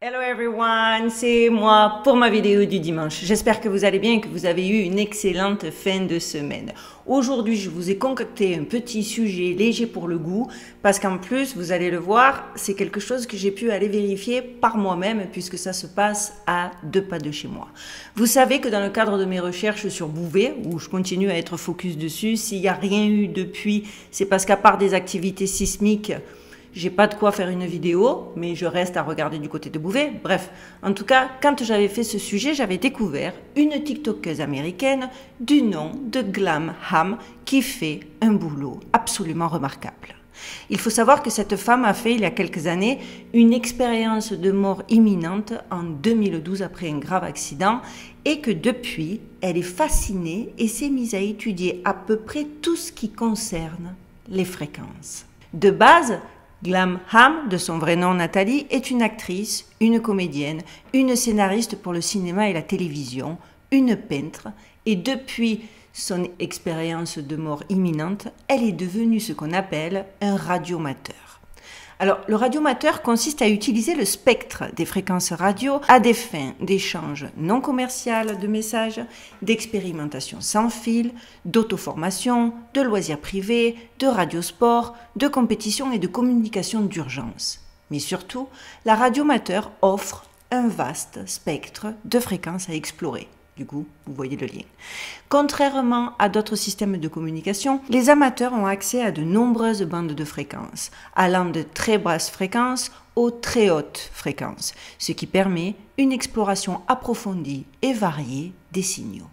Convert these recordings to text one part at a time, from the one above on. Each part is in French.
Hello everyone, c'est moi pour ma vidéo du dimanche. J'espère que vous allez bien et que vous avez eu une excellente fin de semaine. Aujourd'hui, je vous ai concocté un petit sujet léger pour le goût parce qu'en plus, vous allez le voir, c'est quelque chose que j'ai pu aller vérifier par moi-même puisque ça se passe à 2 pas de chez moi. Vous savez que dans le cadre de mes recherches sur Bouvet, où je continue à être focus dessus, s'il n'y a rien eu depuis, c'est parce qu'à part des activités sismiques, j'ai pas de quoi faire une vidéo, mais je reste à regarder du côté de Bouvet. Bref, en tout cas, quand j'avais fait ce sujet, j'avais découvert une TikTokeuse américaine du nom de Glam Ham qui fait un boulot absolument remarquable. Il faut savoir que cette femme a fait, il y a quelques années, une expérience de mort imminente en 2012 après un grave accident et que depuis, elle est fascinée et s'est mise à étudier à peu près tout ce qui concerne les fréquences. De base, Glam Ham, de son vrai nom Nathalie, est une actrice, une comédienne, une scénariste pour le cinéma et la télévision, une peintre, et depuis son expérience de mort imminente, elle est devenue ce qu'on appelle un radiomateur. Alors, le radiomateur consiste à utiliser le spectre des fréquences radio à des fins d'échange non commercial de messages, d'expérimentation sans fil, d'auto-formation, de loisirs privés, de radiosport, de compétition et de communication d'urgence. Mais surtout, la radiomateur offre un vaste spectre de fréquences à explorer. Du coup, vous voyez le lien. Contrairement à d'autres systèmes de communication, les amateurs ont accès à de nombreuses bandes de fréquences, allant de très basses fréquences aux très hautes fréquences, ce qui permet une exploration approfondie et variée des signaux.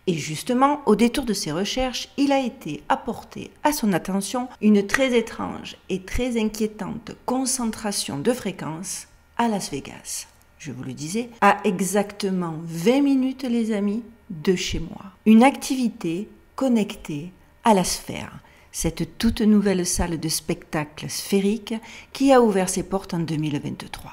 Et justement, au détour de ces recherches, il a été apporté à son attention une très étrange et très inquiétante concentration de fréquences à Las Vegas. Je vous le disais, à exactement 20 minutes, les amis, de chez moi. Une activité connectée à la sphère, cette toute nouvelle salle de spectacle sphérique qui a ouvert ses portes en 2023.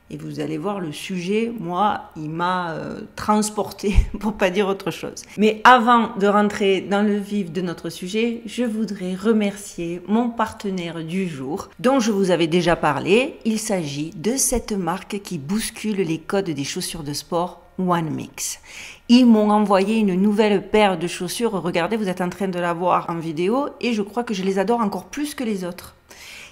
Et vous allez voir, le sujet, moi, il m'a transporté, pour pas dire autre chose. Mais avant de rentrer dans le vif de notre sujet, je voudrais remercier mon partenaire du jour, dont je vous avais déjà parlé. Il s'agit de cette marque qui bouscule les codes des chaussures de sport, One Mix. Ils m'ont envoyé une nouvelle paire de chaussures. Regardez, vous êtes en train de la voir en vidéo et je crois que je les adore encore plus que les autres.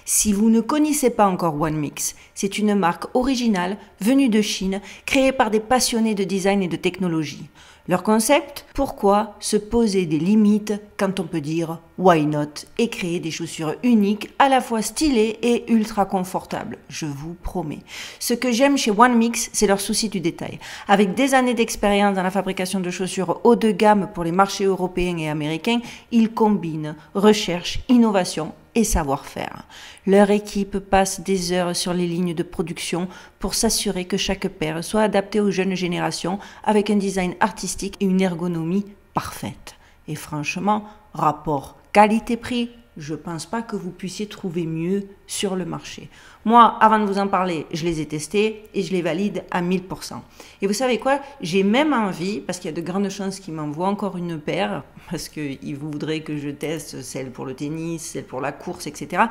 Si vous ne connaissez pas encore One Mix, c'est une marque originale venue de Chine, créée par des passionnés de design et de technologie. Leur concept, pourquoi se poser des limites quand on peut dire why not et créer des chaussures uniques, à la fois stylées et ultra confortables, je vous promets. Ce que j'aime chez One Mix, c'est leur souci du détail. Avec des années d'expérience dans la fabrication de chaussures haut de gamme pour les marchés européens et américains, ils combinent recherche, innovation et savoir-faire. Leur équipe passe des heures sur les lignes de production pour s'assurer que chaque paire soit adaptée aux jeunes générations avec un design artistique et une ergonomie parfaite. Et franchement, rapport qualité-prix, je ne pense pas que vous puissiez trouver mieux sur le marché. Moi, avant de vous en parler, je les ai testés et je les valide à 1000%. Et vous savez quoi? J'ai même envie, parce qu'il y a de grandes chances qu'ils m'envoient encore une paire, parce qu'ils voudraient que je teste celle pour le tennis, celle pour la course, etc.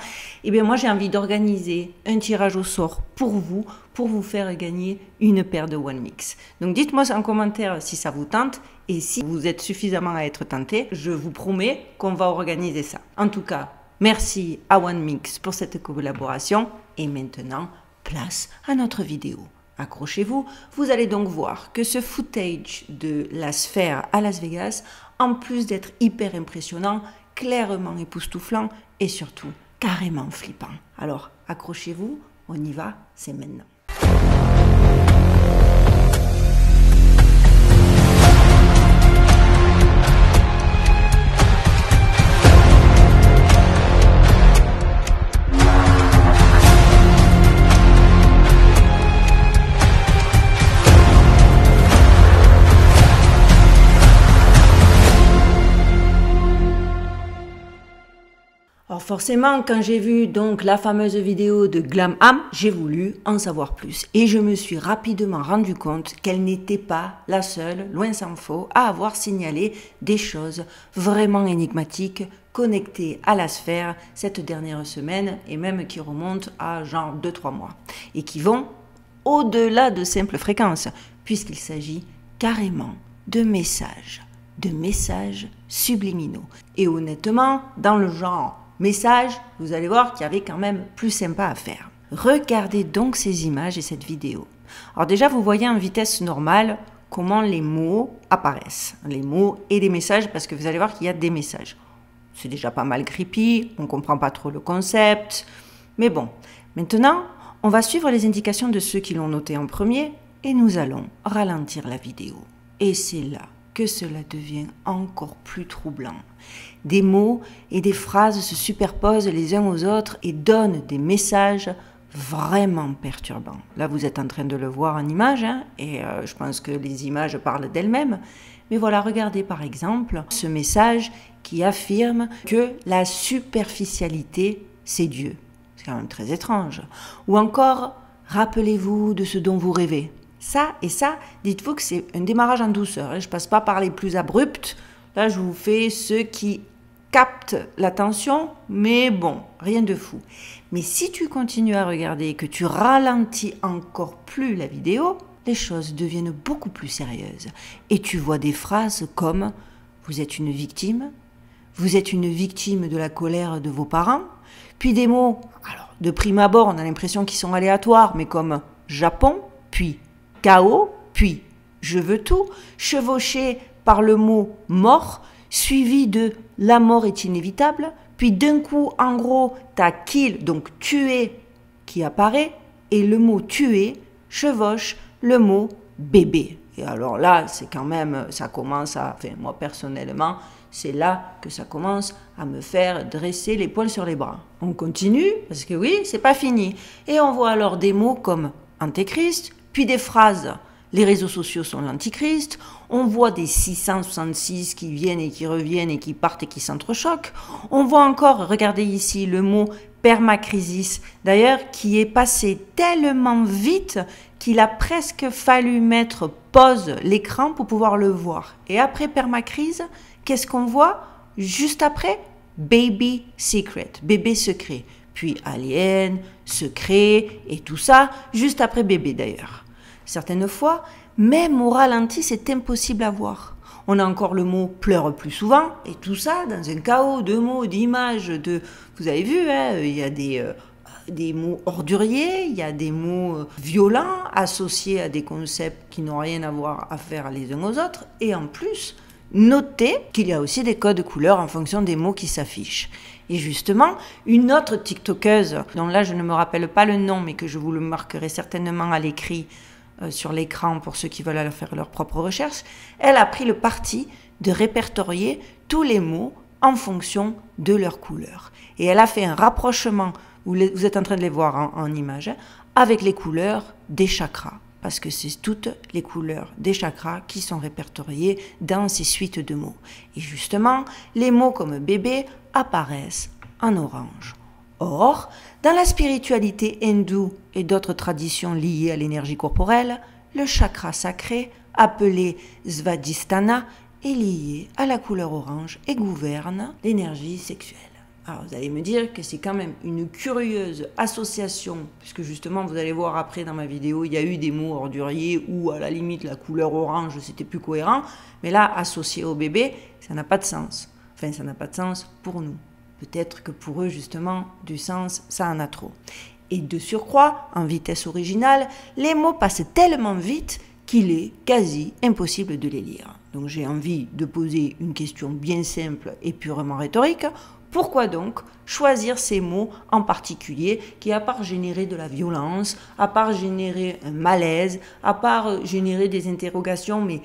Et bien moi, j'ai envie d'organiser un tirage au sort pour vous faire gagner une paire de One Mix. Donc dites-moi en commentaire si ça vous tente. Et si vous êtes suffisamment à être tenté, je vous promets qu'on va organiser ça. En tout cas, merci à One Mix pour cette collaboration. Et maintenant, place à notre vidéo. Accrochez-vous, vous allez donc voir que ce footage de la sphère à Las Vegas, en plus d'être hyper impressionnant, clairement époustouflant et surtout carrément flippant. Alors, accrochez-vous, on y va, c'est maintenant. Alors forcément, quand j'ai vu donc la fameuse vidéo de Glam Ham, j'ai voulu en savoir plus. Et je me suis rapidement rendu compte qu'elle n'était pas la seule, loin s'en faut, à avoir signalé des choses vraiment énigmatiques connectées à la sphère cette dernière semaine et même qui remontent à genre 2-3 mois. Et qui vont au-delà de simples fréquences, puisqu'il s'agit carrément de messages subliminaux. Et honnêtement, dans le genre message, vous allez voir qu'il y avait quand même plus sympa à faire. Regardez donc ces images et cette vidéo. Alors déjà, vous voyez en vitesse normale comment les mots apparaissent. Les mots et les messages, parce que vous allez voir qu'il y a des messages. C'est déjà pas mal creepy, on ne comprend pas trop le concept. Mais bon, maintenant, on va suivre les indications de ceux qui l'ont noté en premier et nous allons ralentir la vidéo. Et c'est là que cela devient encore plus troublant. Des mots et des phrases se superposent les uns aux autres et donnent des messages vraiment perturbants. Là, vous êtes en train de le voir en image, hein, et je pense que les images parlent d'elles-mêmes. Mais voilà, regardez par exemple ce message qui affirme que la superficialité, c'est Dieu. C'est quand même très étrange. Ou encore, rappelez-vous de ce dont vous rêvez. Ça et ça, dites-vous que c'est un démarrage en douceur. Hein. Je ne passe pas par les plus abrupts. Là, je vous fais ceux qui captent l'attention, mais bon, rien de fou. Mais si tu continues à regarder et que tu ralentis encore plus la vidéo, les choses deviennent beaucoup plus sérieuses. Et tu vois des phrases comme « vous êtes une victime »,« vous êtes une victime de la colère de vos parents », puis des mots, alors de prime abord, on a l'impression qu'ils sont aléatoires, mais comme « Japon », puis « chaos », puis « je veux tout », chevauché par le mot « mort », suivi de « la mort est inévitable », puis d'un coup, en gros, t'as « kill », donc « tuer » qui apparaît, et le mot « tuer » chevauche le mot « bébé ». Et alors là, c'est quand même, ça commence à, enfin moi personnellement, c'est là que ça commence à me faire dresser les poils sur les bras. On continue, parce que oui, c'est pas fini. Et on voit alors des mots comme « antéchrist », puis des phrases « les réseaux sociaux sont l'antichrist », on voit des 666 qui viennent et qui reviennent et qui partent et qui s'entrechoquent. On voit encore, regardez ici, le mot « permacrisis », d'ailleurs, qui est passé tellement vite qu'il a presque fallu mettre pause l'écran pour pouvoir le voir. Et après permacrise, qu'est-ce qu'on voit? Juste après, baby secret, bébé secret. Puis alien, secret et tout ça, juste après bébé d'ailleurs. Certaines fois, même au ralenti, c'est impossible à voir. On a encore le mot « pleure plus souvent » et tout ça dans un chaos de mots, d'images, de... Vous avez vu, hein, il y a des mots orduriers, il y a des mots violents associés à des concepts qui n'ont rien à faire les uns aux autres. Et en plus, notez qu'il y a aussi des codes couleurs en fonction des mots qui s'affichent. Et justement, une autre TikTokeuse, dont là je ne me rappelle pas le nom, mais que je vous le marquerai certainement à l'écrit sur l'écran pour ceux qui veulent aller faire leur propre recherche, elle a pris le parti de répertorier tous les mots en fonction de leur couleur. Et elle a fait un rapprochement, vous êtes en train de les voir en image, avec les couleurs des chakras. Parce que c'est toutes les couleurs des chakras qui sont répertoriées dans ces suites de mots. Et justement, les mots comme bébé apparaissent en orange. Or, dans la spiritualité hindoue et d'autres traditions liées à l'énergie corporelle, le chakra sacré, appelé Svadhisthana, est lié à la couleur orange et gouverne l'énergie sexuelle. Alors vous allez me dire que c'est quand même une curieuse association, puisque justement vous allez voir après dans ma vidéo, il y a eu des mots orduriers où à la limite la couleur orange c'était plus cohérent, mais là associé au bébé, ça n'a pas de sens. Enfin ça n'a pas de sens pour nous. Peut-être que pour eux justement du sens ça en a trop. Et de surcroît, en vitesse originale, les mots passent tellement vite qu'il est quasi impossible de les lire. Donc j'ai envie de poser une question bien simple et purement rhétorique. Pourquoi donc choisir ces mots en particulier qui, à part générer de la violence, à part générer un malaise, à part générer des interrogations, mais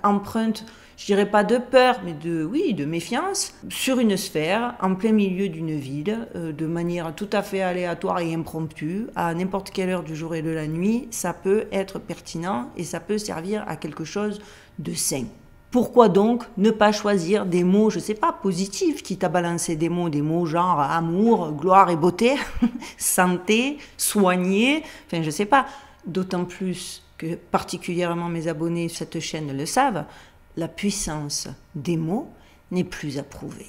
empreintes, je dirais pas de peur, mais de méfiance, sur une sphère, en plein milieu d'une ville, de manière tout à fait aléatoire et impromptue, à n'importe quelle heure du jour et de la nuit, ça peut être pertinent et ça peut servir à quelque chose de sain. Pourquoi donc ne pas choisir des mots, je ne sais pas, positifs, qui t'a balancé des mots genre amour, gloire et beauté, santé, soigner, enfin je ne sais pas. D'autant plus que particulièrement mes abonnés sur cette chaîne le savent, la puissance des mots n'est plus à prouver.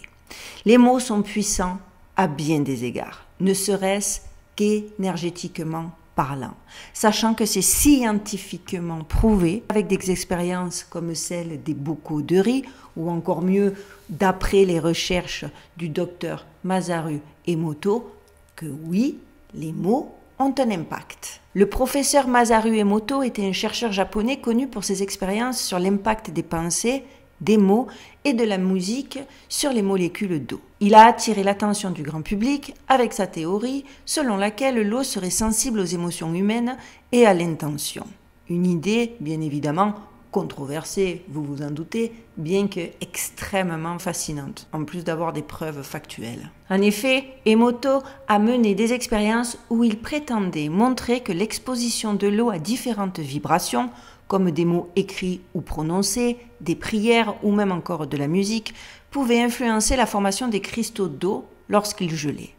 Les mots sont puissants à bien des égards, ne serait-ce qu'énergétiquement parlant, sachant que c'est scientifiquement prouvé avec des expériences comme celle des bocaux de riz, ou encore mieux, d'après les recherches du docteur Masaru Emoto, que oui, les mots ont un impact. Le professeur Masaru Emoto était un chercheur japonais connu pour ses expériences sur l'impact des pensées, des mots et de la musique sur les molécules d'eau. Il a attiré l'attention du grand public avec sa théorie selon laquelle l'eau serait sensible aux émotions humaines et à l'intention. Une idée, bien évidemment, controversée, vous vous en doutez, bien que extrêmement fascinante, en plus d'avoir des preuves factuelles. En effet, Emoto a mené des expériences où il prétendait montrer que l'exposition de l'eau à différentes vibrations, comme des mots écrits ou prononcés, des prières ou même encore de la musique, pouvait influencer la formation des cristaux d'eau lorsqu'ils gelaient.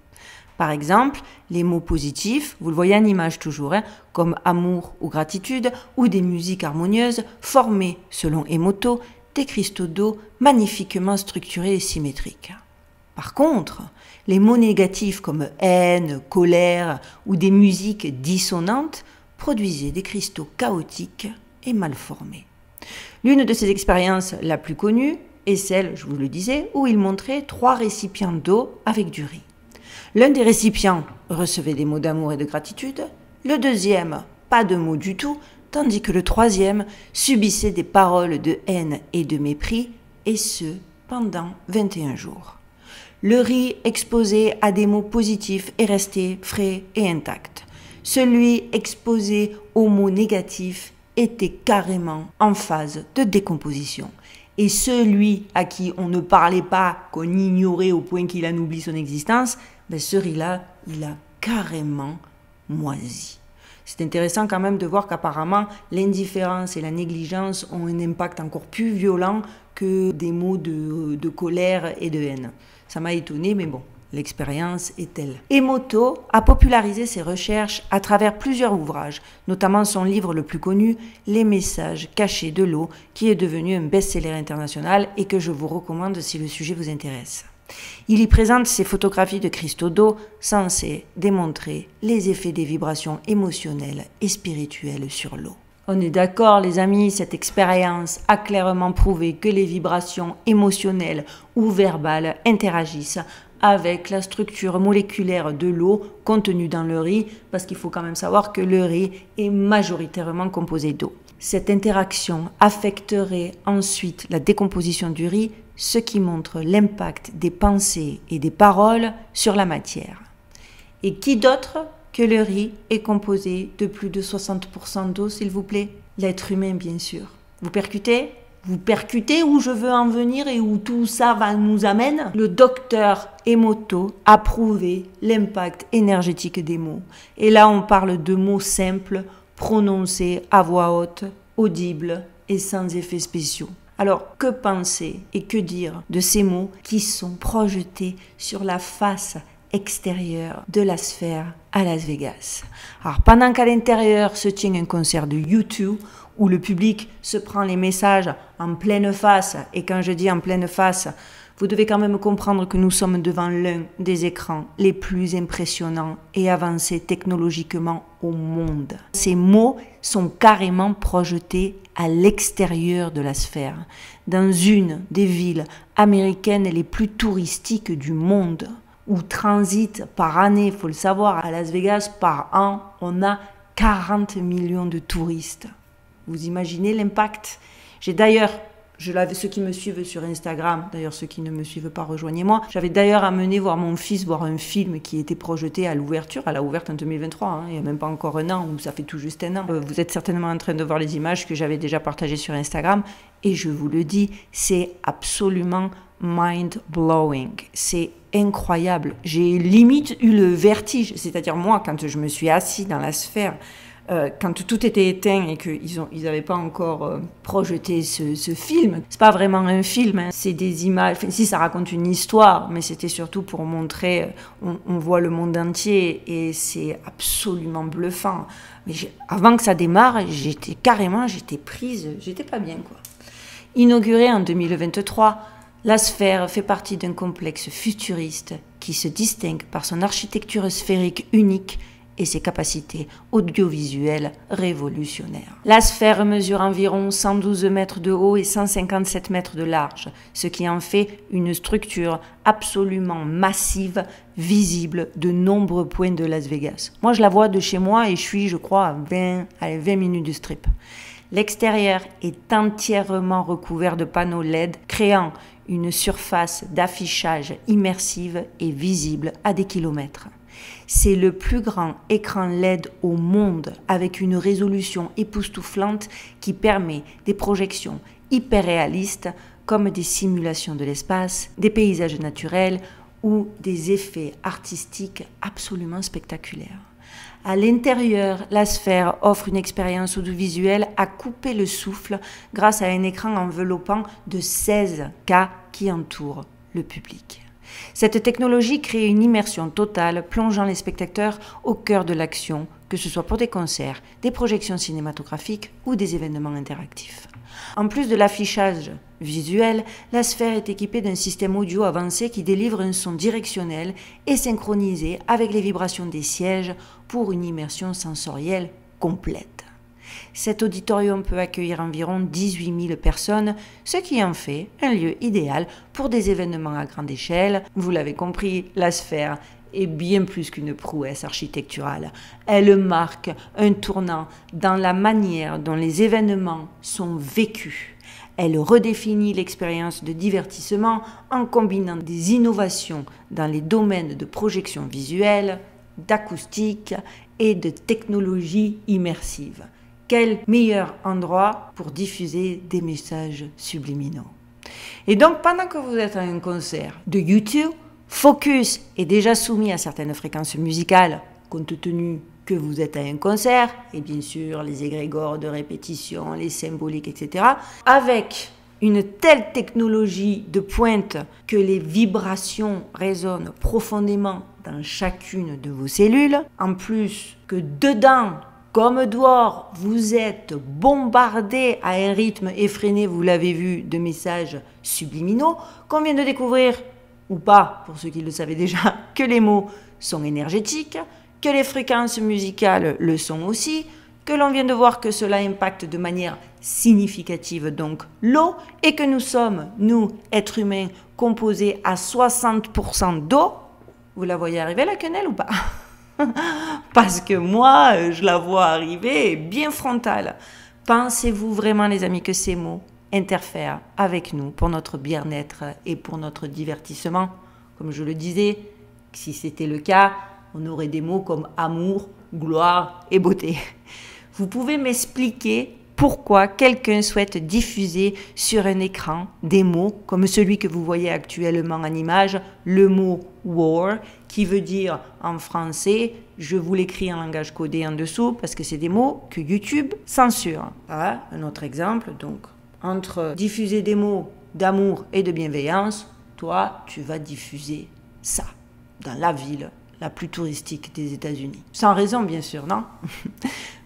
Par exemple, les mots positifs, vous le voyez en image toujours, comme amour ou gratitude, ou des musiques harmonieuses, formaient, selon Emoto, des cristaux d'eau magnifiquement structurés et symétriques. Par contre, les mots négatifs comme haine, colère ou des musiques dissonantes produisaient des cristaux chaotiques et mal formés. L'une de ces expériences la plus connue est celle, je vous le disais, où il montrait 3 récipients d'eau avec du riz. L'un des récipients recevait des mots d'amour et de gratitude, le deuxième, pas de mots du tout, tandis que le troisième subissait des paroles de haine et de mépris, et ce, pendant 21 jours. Le riz exposé à des mots positifs est resté frais et intact. Celui exposé aux mots négatifs était carrément en phase de décomposition. Et celui à qui on ne parlait pas, qu'on ignorait au point qu'il en oublie son existence, ben ce riz-là, il a carrément moisi. C'est intéressant quand même de voir qu'apparemment, l'indifférence et la négligence ont un impact encore plus violent que des mots de colère et de haine. Ça m'a étonné, mais bon, l'expérience est telle. Emoto a popularisé ses recherches à travers plusieurs ouvrages, notamment son livre le plus connu, Les messages cachés de l'eau, qui est devenu un best-seller international et que je vous recommande si le sujet vous intéresse. Il y présente ses photographies de cristaux d'eau censées démontrer les effets des vibrations émotionnelles et spirituelles sur l'eau. On est d'accord les amis, cette expérience a clairement prouvé que les vibrations émotionnelles ou verbales interagissent avec la structure moléculaire de l'eau contenue dans le riz, parce qu'il faut quand même savoir que le riz est majoritairement composé d'eau. Cette interaction affecterait ensuite la décomposition du riz, ce qui montre l'impact des pensées et des paroles sur la matière. Et qui d'autre que le riz est composé de plus de 60% d'eau, s'il vous plaît? L'être humain, bien sûr. Vous percutez? Vous percutez où je veux en venir et où tout ça nous amène? Le docteur Emoto a prouvé l'impact énergétique des mots. Et là, on parle de mots simples, prononcés à voix haute, audibles et sans effets spéciaux. Alors, que penser et que dire de ces mots qui sont projetés sur la face extérieure de la sphère à Las Vegas? Alors, pendant qu'à l'intérieur se tient un concert de U2, où le public se prend les messages en pleine face, et quand je dis en pleine face, vous devez quand même comprendre que nous sommes devant l'un des écrans les plus impressionnants et avancés technologiquement au monde. Ces mots sont carrément projetés à l'extérieur de la sphère, dans une des villes américaines les plus touristiques du monde, où transitent par année, il faut le savoir, à Las Vegas, par an, on a 40 millions de touristes. Vous imaginez l'impact? J'ai d'ailleurs, ceux qui me suivent sur Instagram, d'ailleurs ceux qui ne me suivent pas, rejoignez-moi. J'avais d'ailleurs amené voir mon fils voir un film qui était projeté à l'ouverture, à la ouverte en 2023, il n'y a même pas encore un an, ou ça fait tout juste un an. Vous êtes certainement en train de voir les images que j'avais déjà partagées sur Instagram, et je vous le dis, c'est absolument mind-blowing. C'est incroyable. J'ai limite eu le vertige, c'est-à-dire moi, quand je me suis assis dans la sphère, quand tout était éteint et qu'ils n'avaient pas encore projeté ce film. C'est pas vraiment un film, hein. C'est des images. Enfin, si, ça raconte une histoire, mais c'était surtout pour montrer, on voit le monde entier et c'est absolument bluffant. Mais avant que ça démarre, j'étais prise, j'étais pas bien, quoi. Inaugurée en 2023, la sphère fait partie d'un complexe futuriste qui se distingue par son architecture sphérique unique et ses capacités audiovisuelles révolutionnaires. La sphère mesure environ 112 mètres de haut et 157 mètres de large, ce qui en fait une structure absolument massive, visible de nombreux points de Las Vegas. Moi, je la vois de chez moi et je suis, je crois, à 20 minutes du Strip. L'extérieur est entièrement recouvert de panneaux LED, créant une surface d'affichage immersive et visible à des kilomètres. C'est le plus grand écran LED au monde avec une résolution époustouflante qui permet des projections hyper réalistes comme des simulations de l'espace, des paysages naturels ou des effets artistiques absolument spectaculaires. À l'intérieur, la sphère offre une expérience audiovisuelle à couper le souffle grâce à un écran enveloppant de 16K qui entoure le public. Cette technologie crée une immersion totale, plongeant les spectateurs au cœur de l'action, que ce soit pour des concerts, des projections cinématographiques ou des événements interactifs. En plus de l'affichage visuel, la sphère est équipée d'un système audio avancé qui délivre un son directionnel et synchronisé avec les vibrations des sièges pour une immersion sensorielle complète. Cet auditorium peut accueillir environ 18 000 personnes, ce qui en fait un lieu idéal pour des événements à grande échelle. Vous l'avez compris, la sphère est bien plus qu'une prouesse architecturale. Elle marque un tournant dans la manière dont les événements sont vécus. Elle redéfinit l'expérience de divertissement en combinant des innovations dans les domaines de projection visuelle, d'acoustique et de technologie immersive. Quel meilleur endroit pour diffuser des messages subliminaux. Et donc, pendant que vous êtes à un concert de YouTube, Focus est déjà soumis à certaines fréquences musicales, compte tenu que vous êtes à un concert, et bien sûr les égrégores de répétition, les symboliques, etc., avec une telle technologie de pointe que les vibrations résonnent profondément dans chacune de vos cellules, en plus que dedans, comme dehors, vous êtes bombardé à un rythme effréné, vous l'avez vu, de messages subliminaux, qu'on vient de découvrir, ou pas, pour ceux qui le savaient déjà, que les mots sont énergétiques, que les fréquences musicales le sont aussi, que l'on vient de voir que cela impacte de manière significative donc l'eau, et que nous sommes, nous, êtres humains, composés à 60% d'eau. Vous la voyez arriver la quenelle ou pas? Parce que moi, je la vois arriver bien frontale. Pensez-vous vraiment, les amis, que ces mots interfèrent avec nous pour notre bien-être et pour notre divertissement? Comme je le disais, si c'était le cas, on aurait des mots comme amour, gloire et beauté. Vous pouvez m'expliquer pourquoi quelqu'un souhaite diffuser sur un écran des mots comme celui que vous voyez actuellement en image, le mot war, qui veut dire en français, je vous l'écris en langage codé en dessous parce que c'est des mots que YouTube censure. Voilà un autre exemple. Donc, entre diffuser des mots d'amour et de bienveillance, toi, tu vas diffuser ça dans la ville la plus touristique des États-Unis. Sans raison, bien sûr, non?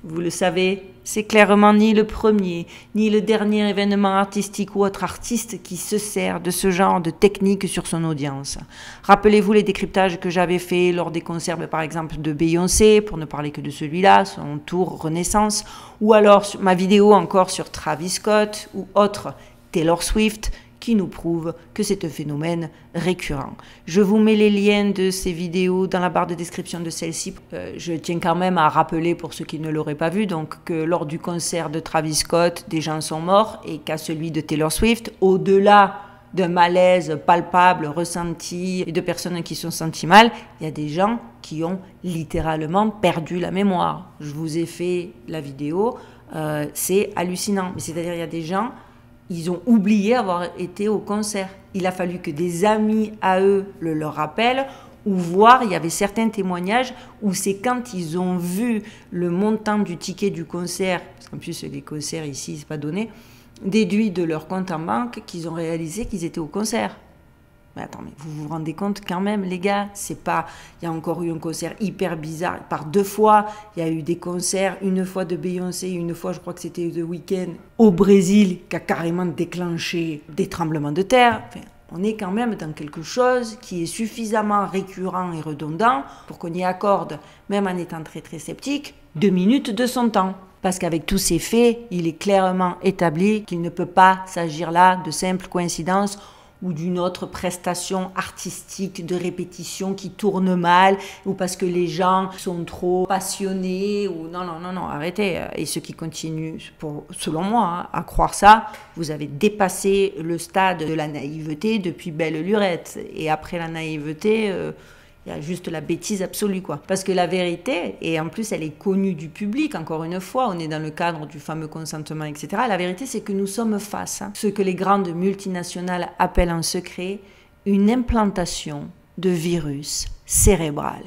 Vous le savez, c'est clairement ni le premier, ni le dernier événement artistique ou autre artiste qui se sert de ce genre de technique sur son audience. Rappelez-vous les décryptages que j'avais faits lors des concerts, par exemple, de Beyoncé, pour ne parler que de celui-là, son tour Renaissance, ou alors ma vidéo encore sur Travis Scott ou autre Taylor Swift, qui nous prouve que c'est un phénomène récurrent. Je vous mets les liens de ces vidéos dans la barre de description de celle-ci. Je tiens quand même à rappeler pour ceux qui ne l'auraient pas vu, donc que lors du concert de Travis Scott, des gens sont morts et qu'à celui de Taylor Swift, au-delà d'un malaise palpable, ressenti et de personnes qui se sont senties mal, il y a des gens qui ont littéralement perdu la mémoire. Je vous ai fait la vidéo, c'est hallucinant. Mais c'est-à-dire il y a des gens, ils ont oublié avoir été au concert. Il a fallu que des amis à eux le leur rappellent, ou voir, il y avait certains témoignages où c'est quand ils ont vu le montant du ticket du concert, parce qu'en plus les concerts ici, c'est pas donné, déduit de leur compte en banque, qu'ils ont réalisé qu'ils étaient au concert. Mais attends, mais vous vous rendez compte quand même, les gars, c'est pas... Il y a encore eu un concert hyper bizarre. Par 2 fois, il y a eu des concerts, une fois de Beyoncé, une fois, je crois que c'était The Weeknd, au Brésil, qui a carrément déclenché des tremblements de terre. Enfin, On est quand même dans quelque chose qui est suffisamment récurrent et redondant pour qu'on y accorde, même en étant très très sceptique, 2 minutes de son temps. Parce qu'avec tous ces faits, il est clairement établi qu'il ne peut pas s'agir là de simples coïncidences ou d'une autre prestation artistique de répétition qui tourne mal, ou parce que les gens sont trop passionnés, ou non, arrêtez. Et ceux qui continuent, selon moi, à croire ça, vous avez dépassé le stade de la naïveté depuis belle lurette. Et après la naïveté, il y a juste la bêtise absolue, quoi. Parce que la vérité, et en plus elle est connue du public, encore une fois, on est dans le cadre du fameux consentement, etc. La vérité, c'est que nous sommes face à ce que les grandes multinationales appellent en secret une implantation de virus cérébral.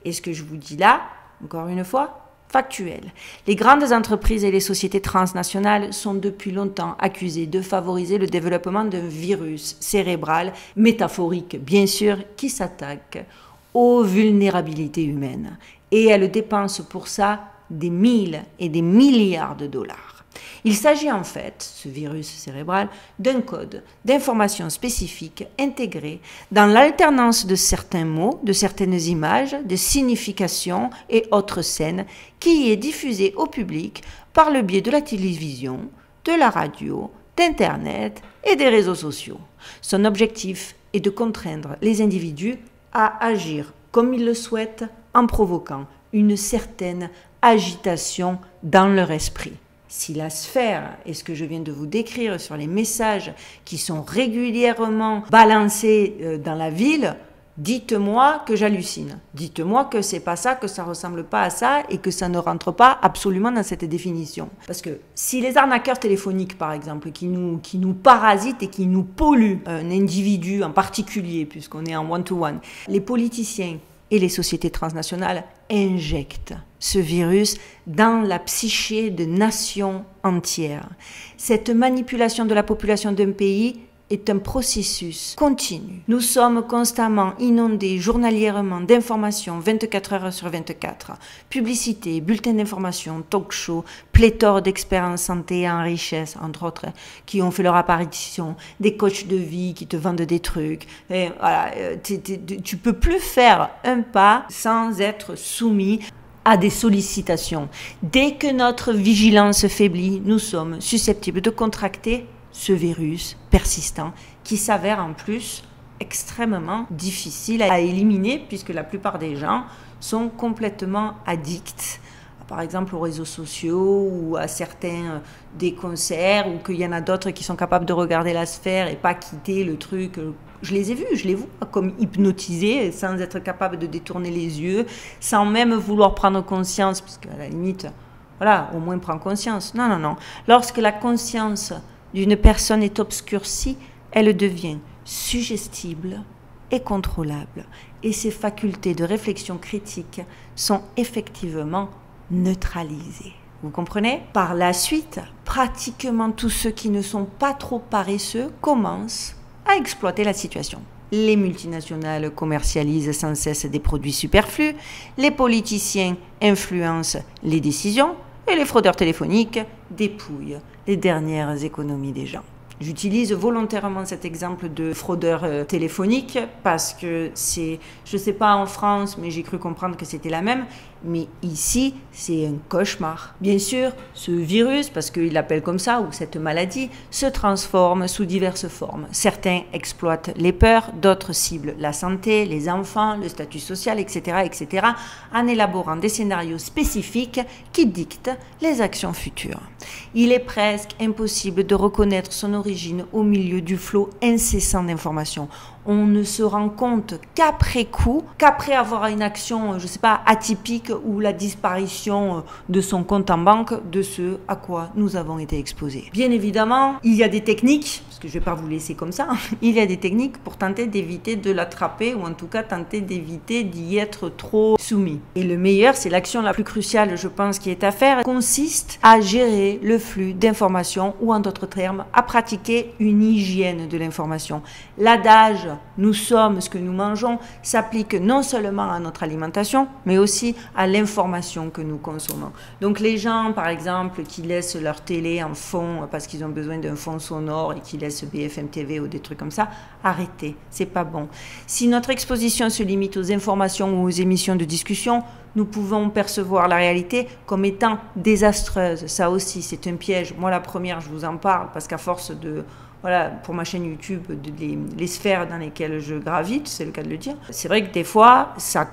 Et ce que je vous dis là, encore une fois, factuel. Les grandes entreprises et les sociétés transnationales sont depuis longtemps accusées de favoriser le développement d'un virus cérébral, métaphorique bien sûr, qui s'attaque aux vulnérabilités humaines. Et elles dépensent pour ça des milles et des milliards de dollars. Il s'agit en fait, ce virus cérébral, d'un code d'information spécifique intégré dans l'alternance de certains mots, de certaines images, de significations et autres scènes qui est diffusé au public par le biais de la télévision, de la radio, d'Internet et des réseaux sociaux. Son objectif est de contraindre les individus à agir comme ils le souhaitent en provoquant une certaine agitation dans leur esprit. Si la sphère est ce que je viens de vous décrire sur les messages qui sont régulièrement balancés dans la ville, dites-moi que j'hallucine. Dites-moi que c'est pas ça, que ça ressemble pas à ça et que ça ne rentre pas absolument dans cette définition. Parce que si les arnaqueurs téléphoniques, par exemple, qui nous parasitent et qui nous polluent, un individu en particulier, puisqu'on est en one-to-one, les politiciens et les sociétés transnationales injectent ce virus dans la psyché de nations entières. Cette manipulation de la population d'un pays est un processus continu. Nous sommes constamment inondés journalièrement d'informations 24 heures sur 24. Publicités, bulletins d'information, talk-show, pléthore d'experts en santé et en richesse, entre autres, qui ont fait leur apparition, des coachs de vie qui te vendent des trucs. Et voilà, tu peux plus faire un pas sans être soumis à des sollicitations. Dès que notre vigilance faiblit, nous sommes susceptibles de contracter ce virus persistant qui s'avère en plus extrêmement difficile à éliminer puisque la plupart des gens sont complètement addicts, par exemple aux réseaux sociaux ou à certains des concerts, ou qu'il y en a d'autres qui sont capables de regarder la sphère et pas quitter le truc. Je les ai vus, je les vois comme hypnotisés sans être capables de détourner les yeux, sans même vouloir prendre conscience, parce qu'à la limite, voilà, au moins prendre conscience. Non. Lorsque la conscience d'une personne est obscurcie, elle devient suggestible et contrôlable. Et ses facultés de réflexion critique sont effectivement neutralisées. Vous comprenez? Par la suite, pratiquement tous ceux qui ne sont pas trop paresseux commencent à exploiter la situation. Les multinationales commercialisent sans cesse des produits superflus, les politiciens influencent les décisions et les fraudeurs téléphoniques dépouillent les dernières économies des gens. J'utilise volontairement cet exemple de fraudeur téléphonique parce que c'est, je ne sais pas en France, mais j'ai cru comprendre que c'était la même, mais ici, c'est un cauchemar. Bien sûr, ce virus, parce qu'il l'appelle comme ça, ou cette maladie, se transforme sous diverses formes. Certains exploitent les peurs, d'autres ciblent la santé, les enfants, le statut social, etc., en élaborant des scénarios spécifiques qui dictent les actions futures. Il est presque impossible de reconnaître son origine au milieu du flot incessant d'informations. On ne se rend compte qu'après coup, qu'après avoir une action, je ne sais pas, atypique ou la disparition de son compte en banque, de ce à quoi nous avons été exposés. Bien évidemment, il y a des techniques, parce que je ne vais pas vous laisser comme ça, il y a des techniques pour tenter d'éviter de l'attraper ou en tout cas tenter d'éviter d'y être trop soumis. Et le meilleur, c'est l'action la plus cruciale, je pense, qui est à faire, consiste à gérer le flux d'informations ou en d'autres termes, à pratiquer une hygiène de l'information. L'adage nous sommes ce que nous mangeons s'applique non seulement à notre alimentation, mais aussi à l'information que nous consommons. Donc les gens, par exemple, qui laissent leur télé en fond parce qu'ils ont besoin d'un fond sonore et qui laissent BFM TV ou des trucs comme ça, arrêtez, c'est pas bon. Si notre exposition se limite aux informations ou aux émissions de discussion, nous pouvons percevoir la réalité comme étant désastreuse. Ça aussi, c'est un piège. Moi, la première, je vous en parle parce qu'à force de... Voilà, pour ma chaîne YouTube, les sphères dans lesquelles je gravite, c'est le cas de le dire. C'est vrai que des fois, ça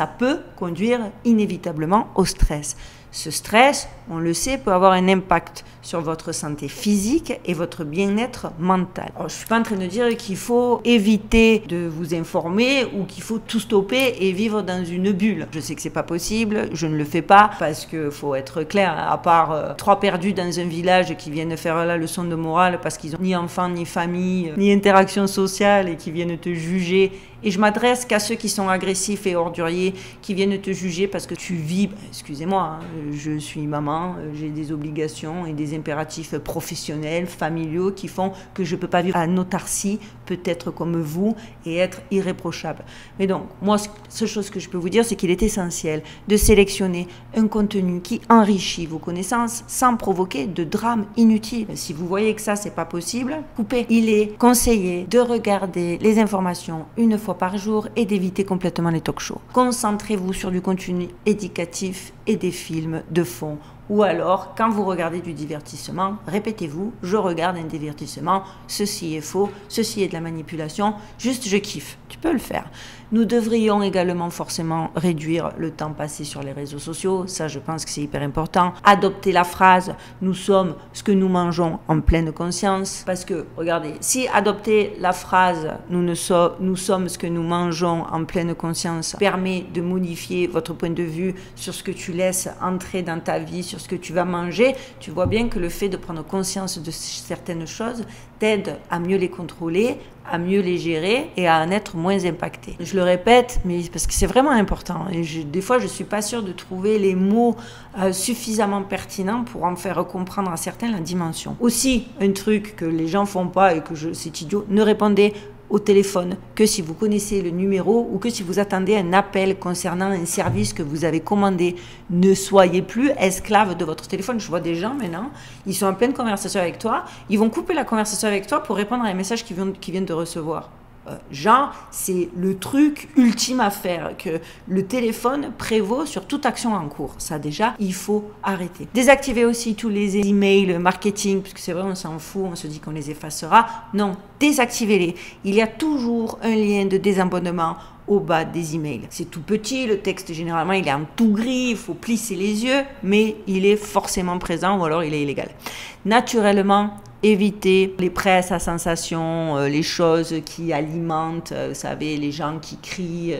peut conduire inévitablement au stress. Ce stress, on le sait, peut avoir un impact sur votre santé physique et votre bien-être mental. Alors, je ne suis pas en train de dire qu'il faut éviter de vous informer ou qu'il faut tout stopper et vivre dans une bulle. Je sais que c'est pas possible, je ne le fais pas parce qu'il faut être clair, à part 3 perdus dans un village qui viennent faire la leçon de morale parce qu'ils n'ont ni enfants, ni famille, ni interaction sociale et qui viennent te juger. Et je m'adresse qu'à ceux qui sont agressifs et orduriers, qui viennent te juger parce que tu vis, excusez-moi, hein, je suis maman, j'ai des obligations et des impératifs professionnels, familiaux qui font que je ne peux pas vivre en autarcie, peut-être comme vous, et être irréprochable. Mais donc, moi, la seule chose que je peux vous dire, c'est qu'il est essentiel de sélectionner un contenu qui enrichit vos connaissances sans provoquer de drame inutile. Si vous voyez que ça, c'est pas possible, coupez. Il est conseillé de regarder les informations une fois par jour et d'éviter complètement les talk-shows. Concentrez-vous sur du contenu éducatif et des films de fond. Ou alors, quand vous regardez du divertissement, répétez-vous, je regarde un divertissement, ceci est faux, ceci est de la manipulation, juste je kiffe. Tu peux le faire. Nous devrions également forcément réduire le temps passé sur les réseaux sociaux, ça je pense que c'est hyper important. Adopter la phrase « nous sommes ce que nous mangeons en pleine conscience » parce que, regardez, si adopter la phrase « nous sommes ce que nous mangeons en pleine conscience » permet de modifier votre point de vue sur ce que tu laisses entrer dans ta vie, sur ce que tu vas manger, tu vois bien que le fait de prendre conscience de certaines choses t'aide à mieux les contrôler, à mieux les gérer et à en être moins impacté. Je le répète, mais parce que c'est vraiment important. Et des fois, je ne suis pas sûre de trouver les mots suffisamment pertinents pour en faire comprendre à certains la dimension. Aussi, un truc que les gens font pas et que c'est idiot, ne répondez au téléphone que si vous connaissez le numéro ou que si vous attendez un appel concernant un service que vous avez commandé. Ne soyez plus esclave de votre téléphone. Je vois des gens maintenant, ils sont en pleine conversation avec toi, ils vont couper la conversation avec toi pour répondre à un message qu'ils viennent de recevoir. Genre, c'est le truc ultime à faire, que le téléphone prévaut sur toute action en cours. Ça déjà, il faut arrêter. Désactivez aussi tous les emails marketing, parce que c'est vrai, on s'en fout, on se dit qu'on les effacera. Non, désactivez-les. Il y a toujours un lien de désabonnement au bas des emails. C'est tout petit, le texte généralement il est en tout gris, il faut plisser les yeux, mais il est forcément présent ou alors il est illégal. Naturellement, évitez les presses à sensation, les choses qui alimentent, vous savez, les gens qui crient,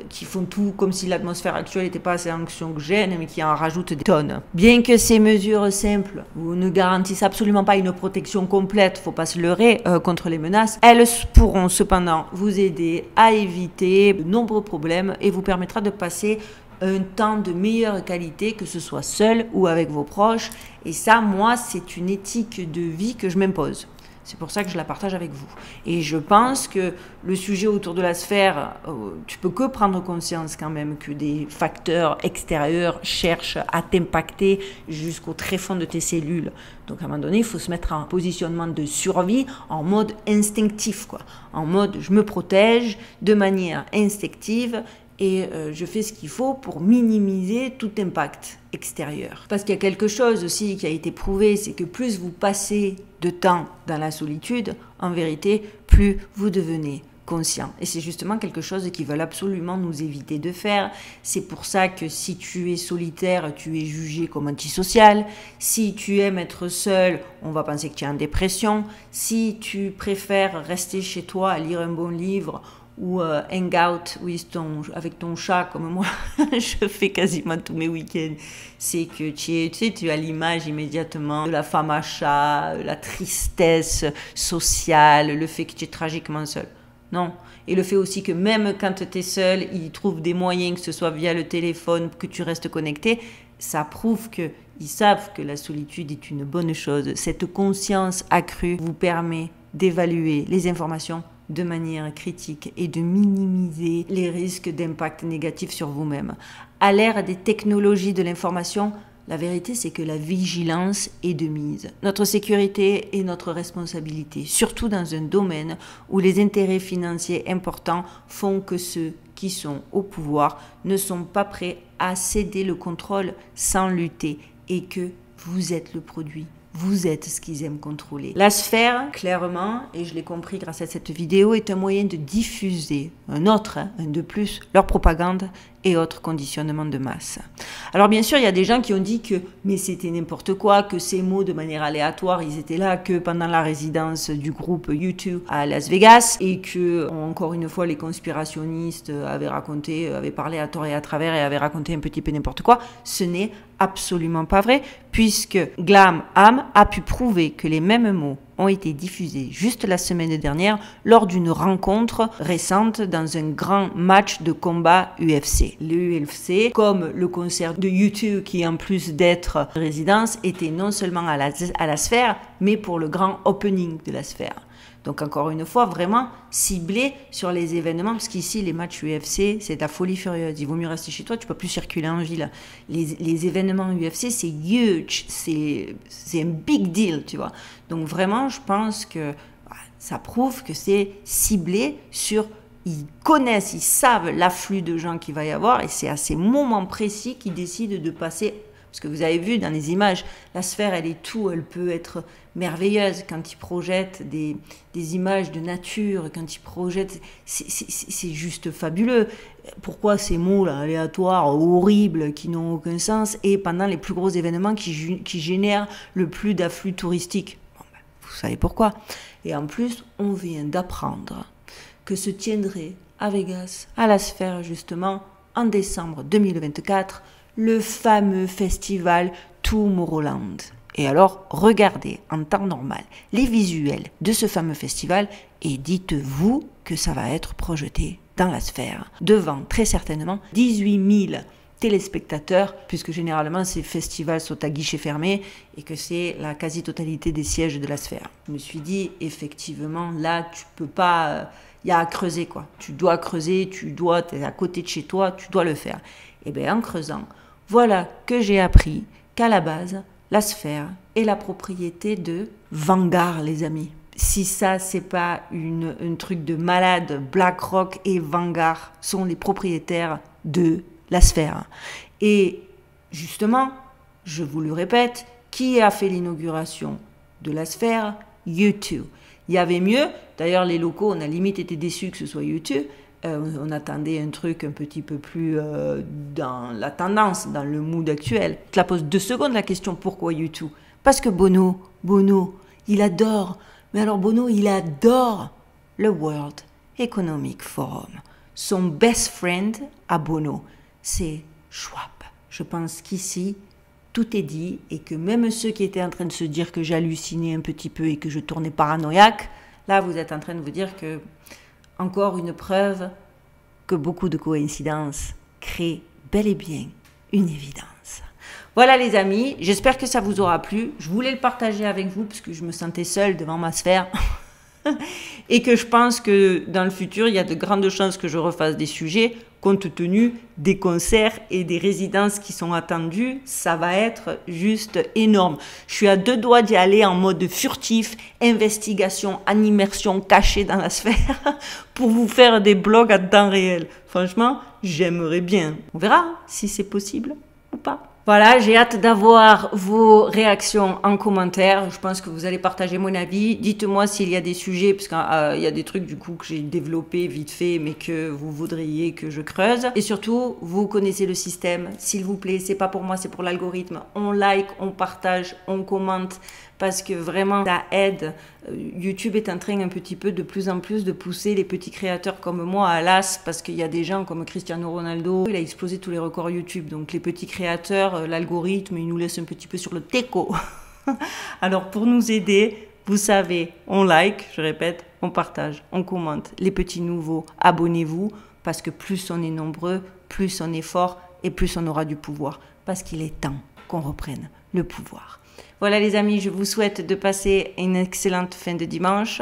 qui font tout comme si l'atmosphère actuelle n'était pas assez anxiogène, mais qui en rajoutent des tonnes. Bien que ces mesures simples ne garantissent absolument pas une protection complète, faut pas se leurrer, contre les menaces, elles pourront cependant vous aider à éviter de nombreux problèmes et vous permettra de passer un temps de meilleure qualité, que ce soit seul ou avec vos proches. Et ça, moi, c'est une éthique de vie que je m'impose. C'est pour ça que je la partage avec vous. Et je pense que le sujet autour de la sphère, tu peux que prendre conscience quand même que des facteurs extérieurs cherchent à t'impacter jusqu'au tréfonds de tes cellules. Donc à un moment donné, il faut se mettre en positionnement de survie, en mode instinctif, quoi. En mode je me protège de manière instinctive et je fais ce qu'il faut pour minimiser tout impact extérieur. Parce qu'il y a quelque chose aussi qui a été prouvé, c'est que plus vous passez de temps dans la solitude, en vérité, plus vous devenez conscient. Et c'est justement quelque chose qu'ils veulent absolument nous éviter de faire. C'est pour ça que si tu es solitaire, tu es jugé comme antisocial. Si tu aimes être seul, on va penser que tu es en dépression. Si tu préfères rester chez toi à lire un bon livre, ou hang out avec ton chat comme moi je fais quasiment tous mes week-ends, c'est que tu as l'image immédiatement de la femme à chat, la tristesse sociale, le fait que tu es tragiquement seul. Non. Et le fait aussi que même quand tu es seul, ils trouvent des moyens, que ce soit via le téléphone, que tu restes connecté, ça prouve qu'ils savent que la solitude est une bonne chose. Cette conscience accrue vous permet d'évaluer les informations de manière critique et de minimiser les risques d'impact négatif sur vous-même. À l'ère des technologies de l'information, la vérité, c'est que la vigilance est de mise. Notre sécurité est notre responsabilité, surtout dans un domaine où les intérêts financiers importants font que ceux qui sont au pouvoir ne sont pas prêts à céder le contrôle sans lutter et que vous êtes le produit. Vous êtes ce qu'ils aiment contrôler. La sphère, clairement, et je l'ai compris grâce à cette vidéo, est un moyen de diffuser, un de plus, leur propagande et autres conditionnements de masse. Alors bien sûr, il y a des gens qui ont dit que mais c'était n'importe quoi, que ces mots de manière aléatoire, ils étaient là que pendant la résidence du groupe U2 à Las Vegas et que, encore une fois, les conspirationnistes avaient parlé à tort et à travers et avaient raconté un petit peu n'importe quoi. Ce n'est absolument pas vrai, puisque Glam Am a pu prouver que les mêmes mots ont été diffusés juste la semaine dernière lors d'une rencontre récente dans un grand match de combat UFC. Le UFC, comme le concert de U2 qui en plus d'être résidence, était non seulement à la sphère, mais pour le grand opening de la sphère. Donc encore une fois, vraiment ciblé sur les événements, parce qu'ici, les matchs UFC, c'est de la folie furieuse. Il vaut mieux rester chez toi, tu peux plus circuler en ville. Les événements UFC, c'est huge, c'est un big deal, tu vois. Donc vraiment, je pense que ça prouve que c'est ciblé sur... Ils connaissent, ils savent l'afflux de gens qu'il va y avoir, et c'est à ces moments précis qu'ils décident de passer... Parce que vous avez vu dans les images, la sphère, elle est tout, elle peut être merveilleuse quand ils projettent des images de nature, quand ils projettent, c'est juste fabuleux. Pourquoi ces mots-là, aléatoires, horribles, qui n'ont aucun sens, et pendant les plus gros événements qui génèrent le plus d'afflux touristique? Bon, ben, vous savez pourquoi. Et en plus, on vient d'apprendre que se tiendrait à Vegas, à la sphère justement, en décembre 2024, le fameux festival Tomorrowland. Et alors, regardez en temps normal les visuels de ce fameux festival et dites-vous que ça va être projeté dans la sphère, devant très certainement 18 000 téléspectateurs, puisque généralement ces festivals sont à guichet fermé et que c'est la quasi-totalité des sièges de la sphère. Je me suis dit, effectivement, là, tu peux pas... Il y a à creuser, quoi. Tu dois creuser, t'es à côté de chez toi, tu dois le faire. Et bien, en creusant, voilà que j'ai appris qu'à la base, la sphère est la propriété de Vanguard, les amis. Si ça, c'est pas un truc de malade, BlackRock et Vanguard sont les propriétaires de la sphère. Et justement, je vous le répète, qui a fait l'inauguration de la sphère? U2. Il y avait mieux. D'ailleurs, les locaux, on a limite été déçus que ce soit U2. On attendait un truc un petit peu plus dans la tendance, dans le mood actuel. Je la pose 2 secondes la question, pourquoi U2? Parce que Bono, il adore, mais alors Bono, il adore le World Economic Forum. Son best friend à Bono, c'est Schwab. Je pense qu'ici, tout est dit et que même ceux qui étaient en train de se dire que j'hallucinais un petit peu et que je tournais paranoïaque, là, vous êtes en train de vous dire que encore une preuve que beaucoup de coïncidences créent bel et bien une évidence. Voilà les amis, j'espère que ça vous aura plu. Je voulais le partager avec vous parce que je me sentais seule devant ma sphère. Et que je pense que dans le futur, il y a de grandes chances que je refasse des sujets compte tenu des concerts et des résidences qui sont attendues. Ça va être juste énorme. Je suis à 2 doigts d'y aller en mode furtif, investigation, en immersion cachée dans la sphère pour vous faire des blogs à temps réel. Franchement, j'aimerais bien. On verra si c'est possible ou pas. Voilà, j'ai hâte d'avoir vos réactions en commentaire. Je pense que vous allez partager mon avis. Dites-moi s'il y a des sujets, parce qu'il y a des trucs du coup que j'ai développés vite fait, mais que vous voudriez que je creuse. Et surtout, vous connaissez le système. S'il vous plaît, c'est pas pour moi, c'est pour l'algorithme. On like, on partage, on commente, parce que vraiment, ça aide. YouTube est en train un petit peu de plus en plus de pousser les petits créateurs comme moi à l'as, parce qu'il y a des gens comme Cristiano Ronaldo, il a explosé tous les records YouTube. Donc les petits créateurs, l'algorithme, il nous laisse un petit peu sur le teco. Alors pour nous aider, vous savez, on like, je répète, on partage, on commente. Les petits nouveaux, abonnez-vous, parce que plus on est nombreux, plus on est fort et plus on aura du pouvoir. Parce qu'il est temps qu'on reprenne le pouvoir. Voilà les amis, je vous souhaite de passer une excellente fin de dimanche.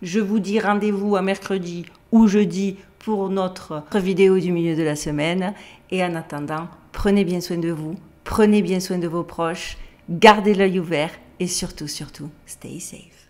Je vous dis rendez-vous à mercredi ou jeudi pour notre vidéo du milieu de la semaine. Et en attendant, prenez bien soin de vous, prenez bien soin de vos proches, gardez l'œil ouvert et surtout, stay safe.